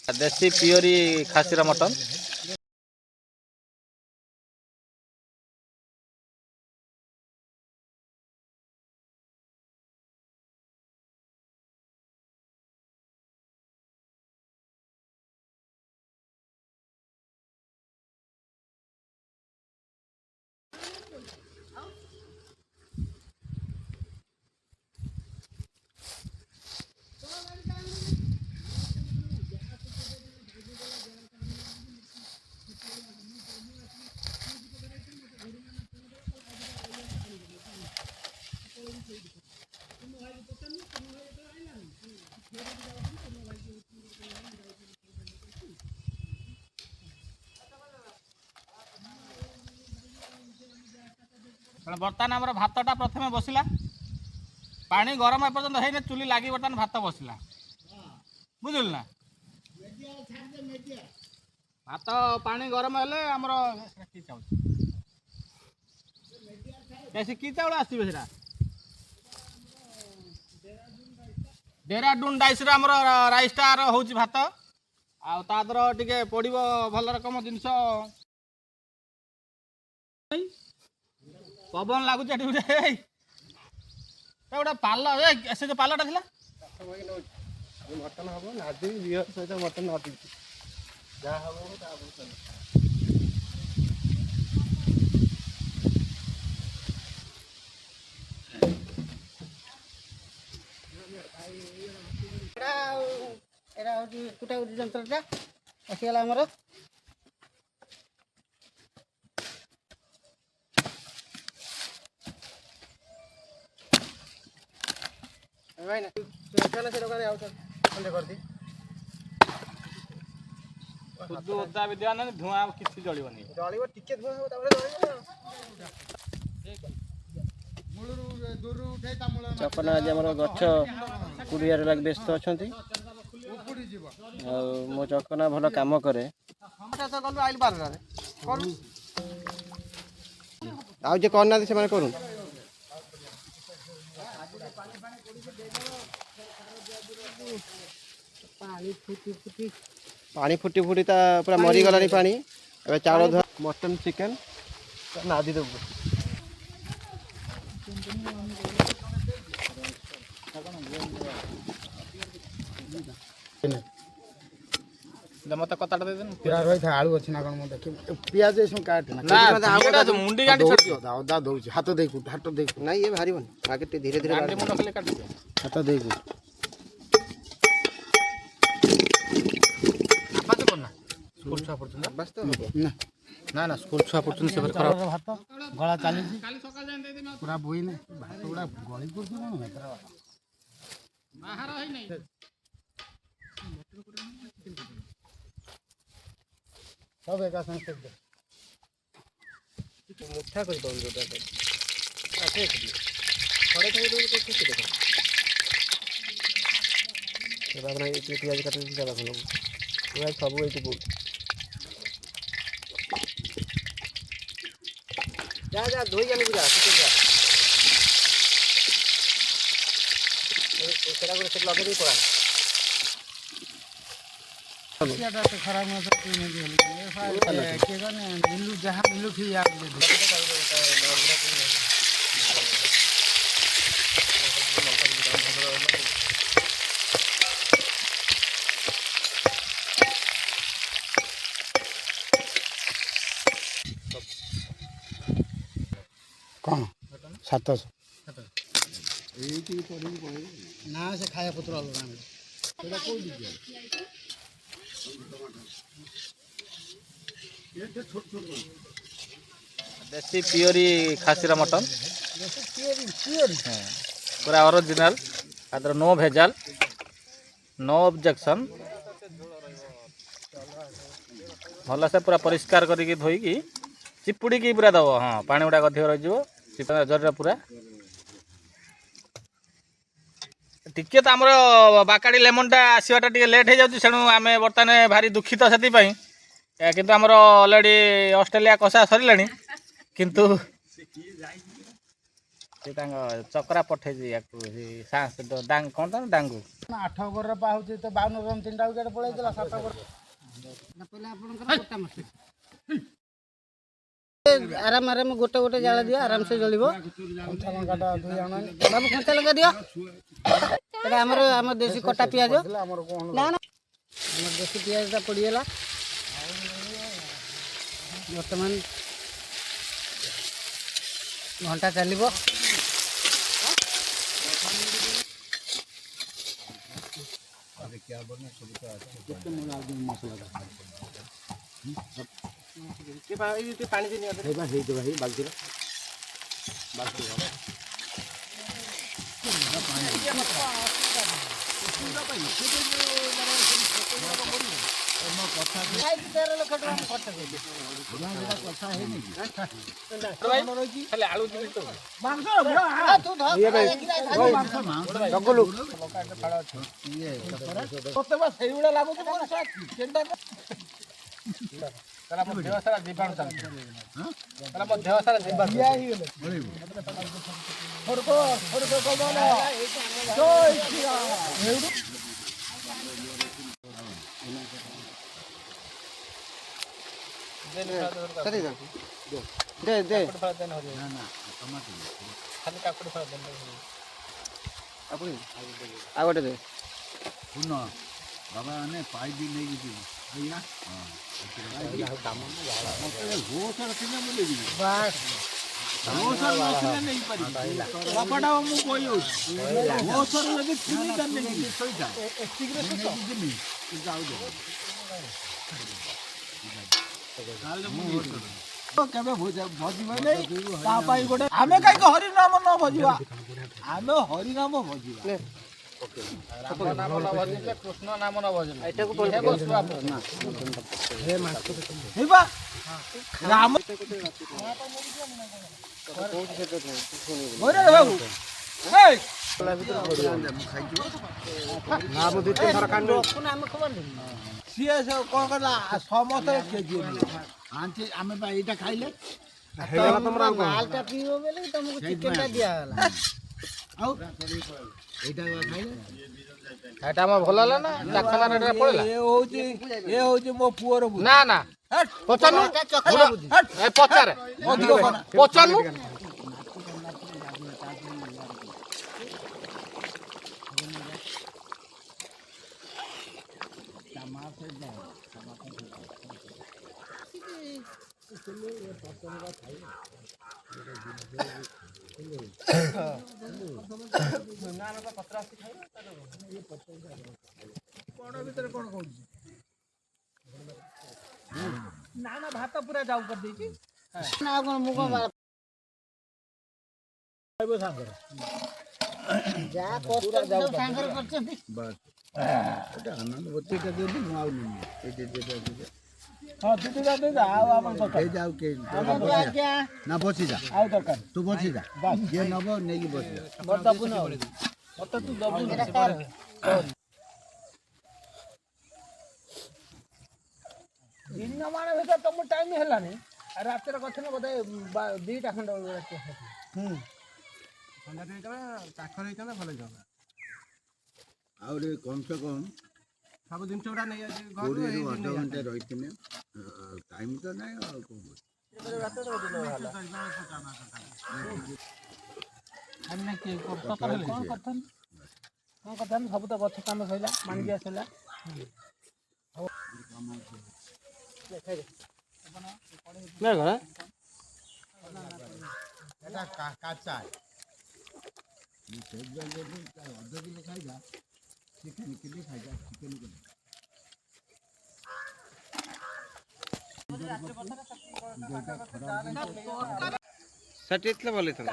देसी पियोरी खासीर मटन। बर्तमान आम भातटा प्रथम बसला पानी गरम एपर्तंत है चुली लगी बर्तमान भात बसला बुझल ना भात पानी गरम हेले आमर कि चाउल आसवे से डेराडून डाइस आमर राइसटा हूँ भात आदर टे पड़ो भल रकम जिनस पवन लगुच गोटे पाल से जो पालटा था मटन हम नादी सहित मटन नादी जहाँ हम कुटा कुटी जंत्रटा आसीगला आमर ओदा भी दिया धुआं किसी जलनी जलिब टिके धुआं चकना आज आम गछ कुड़ियार लगे व्यस्त अच्छा मो चकना भल कम कै आज करना से करूँ पानी फुटी फुटी पूरा मरीगला पानी ए चाउल मटन चिकेन नादी देबू मत कता दे देन प्याज भाई था आलू अछि ना कोन देख प्याज ऐसो काट ना मुंडी गांडी छड़ दियो अदा दउछि हाथ दे कुट हाथ दे नहीं ये भारी बन आगे धीरे धीरे गांडी मुंड खले काट दियो हाथ दे कुट आबाज करना स्कूल छुआ पड़छ बस तो ना ना ना स्कूल छुआ पड़छ से खराब भात गळा चाली काली सकाळ जान दे दे पूरा बोई ने भात गुडा गळी कर दियो ना बाहर है नहीं सब एका संग से मुठा कर दो जोटा आते थोड़े खाई दो तो ठीक देखो ये बाबा ये प्याज काट दे जरा हम पूरा सब ये जा जा धोई जाने जा किचन जा सेरा करे सब लगे दे पड़ा सेटा तो खराब न तो नहीं गेली के गने मिलू जहां मिलू थी यार दे कौन 700 ना से खाया पुत्र अलग सेटा कोई दिया देसी पियोरी खासीर मटन पूरा ओरिजिनल आदर नो भेजाल नो ऑब्जेक्शन भल से पूरा परिष्कार करके धोईकी चिपुड़ी की पूरा दब हाँ पानी गुड़ाक अधिक रही जर पूरा टिके तो आमर बाकाड़ी लेमनटा आसवाटा टे लेट हो जाऊँ सेणु आम बर्तमान भारी दुखित से किंतु आमर अलरेडी ऑस्ट्रेलिया कषा सरला किंतु ସେ ତାଙ୍କ ଚକ୍ରା ପଠେଇଛି ୟାକୁ ଡାଙ୍ଗ କ'ଣ ତ ଡାଙ୍ଗୁ 8 ଓଭରରେ ପାଉଛି ତ 52 ରନ୍ 3ଟା ୱିକେଟ୍ ପଳେଇଥିଲା 7 ଓଭର ପहिले ଆପଣଙ୍କର ଗୋଟା ମାସ ଆରାମ ଆରାମ ଗୋଟେ ଗୋଟେ ଜାଳ ଦିଅ ଆରାମସେ ଜଳିବ କଞ୍ଚା ଲଙ୍କାଟା 2 ଆଣ ବାବୁ କଞ୍ଚା ଲଙ୍କା ଦିଅ ଏଟା ଆମ ଦେଶୀ କଟା ପିଆଜ ନା ନା ଆମର ଦେଶୀ ପିଆଜଟା ପଡ଼ିଗଲା ବର୍ତ୍ତମାନ ଘଣ୍ଟା ଚାଲିବ ପାଣି ବାଲ୍ଟିରେ ସେଇଭଳିଆ ଲାଗୁଛି ଦେହ ସାରା ଜୀବାଣୁ ମୋ ଦେହ ସାରା ଜୀବାଣୁ ଦେ ଦେ ଖାଲି କାକୁଡ଼ି ଫଳ ଆଉ ଗୋଟେ ଦେ ଶୁଣ ବାବା ମାନେ ପାଇପ୍ ନେଇକି ଯିବି ଆଜ୍ଞା ଘୋଷର ଥିଲେ ମୁଁ ନେଇଯିବି ଘୋଷର ନଥିଲେ ନେଇପାରିବି ବାପାଟା ମୁଁ କହିଯାଉଛି ଘୋଷର ଯଦି ଥିଲି ତାହେଲେ ନେଇଯିବି ସେଇଟା ଯିବି କିନ୍ତୁ ଆଉ କେବେ ଭଜିବା ନାଇଁ ତା ପାଇଁ ଗୋଟେ ଆମେ କାହିଁକି ହରିନାମ ନ ଭଜିବା ଆମେ ହରିନାମ ଭଜିବା ରାମ ନାମ ନ ଭଜିଲେ କୃଷ୍ଣ ନାମ ନ ଭଜିଲେ ଏଇଟାକୁ ହେବା ରାମ ସିଏ କଣ କଲା ସମସ୍ତେ କେଜି ଆମେ ବା ଏଇଟା ଖାଇଲେ ମାଲଟା ପିଇବ ବୋଲେ ତମକୁ ଚିକେନଟା ଦିଆଗଲା ଆଉ ଏଇଟା ଖାଇଲେ ଏଇଟା ଆମ ଭଲ ହେଲା ନା ଚାଖନା ପଳେଇଲା ଏ ହଉଛି ମୋ ପୁଅର ବୁଦ୍ଧି। ନା ନା ପଚାରୁନୁ ପଚାରେ ଅଧିକ ପଚାରୁନୁ ଭିତରେ କଣ କହୁଛି ନା ନା ଭାତ ପୁରା ଯାଉ କରିଦେଇଛି ନା କଣ ମୁଁ କଣ ଯାହା ସାଙ୍ଗରେ କରିଛନ୍ତି ଆନନ୍ଦ ବତୀଟା ଦିଅନ୍ତୁ ମୁଁ ଆଉ ନେବି ହଁ ଦିଦିଟା ଦେଇଦା ଆଉ ଆମର ଏଇଟା ଆଉ କେହି ଆଜ୍ଞା ନା ବସିଯା ଆଉ ଦରକାର ତୁ ବସିଯା ଯିଏ ନେବ ନେଇକି ବସିଯା ଦବୁ ନା ମତେ ତୁ ଦବୁ ଦିନ ମାନ ଭିତରେ ତମ ଟାଇମ ହେଲାନି ଆଉ ରାତିରେ କଥା ବୋଧେ 2ଟା ଖଣ୍ଡେ ରାତି ପାଖରେ ହେଇଥାନ୍ତା ଭଲ ହେଇଥାନ୍ତା ଆହୁରି କମ୍ ସେ କମ୍ ସବୁ ଜିନିଷ ଗୁଡ଼ା ନେଇ ଆସିବି 20ରୁ ଅଧଘଣ୍ଟେ ରହିଥିଲେ ଟାଇମ୍ ତ ନାହିଁ ଆଉ କ'ଣ କଣ କଥା ସବୁ ତ ଗଛ କାମ ସରିଲା ମାଣିକିଆ ସରିଲା କାଚା ଅଧ କିଲୋ ଖାଇବା ଚିକେନ କିଲୋ ଖାଇବା ଚିକେନ ସେଠି ଭଲ ହେଇଥାନ୍ତା।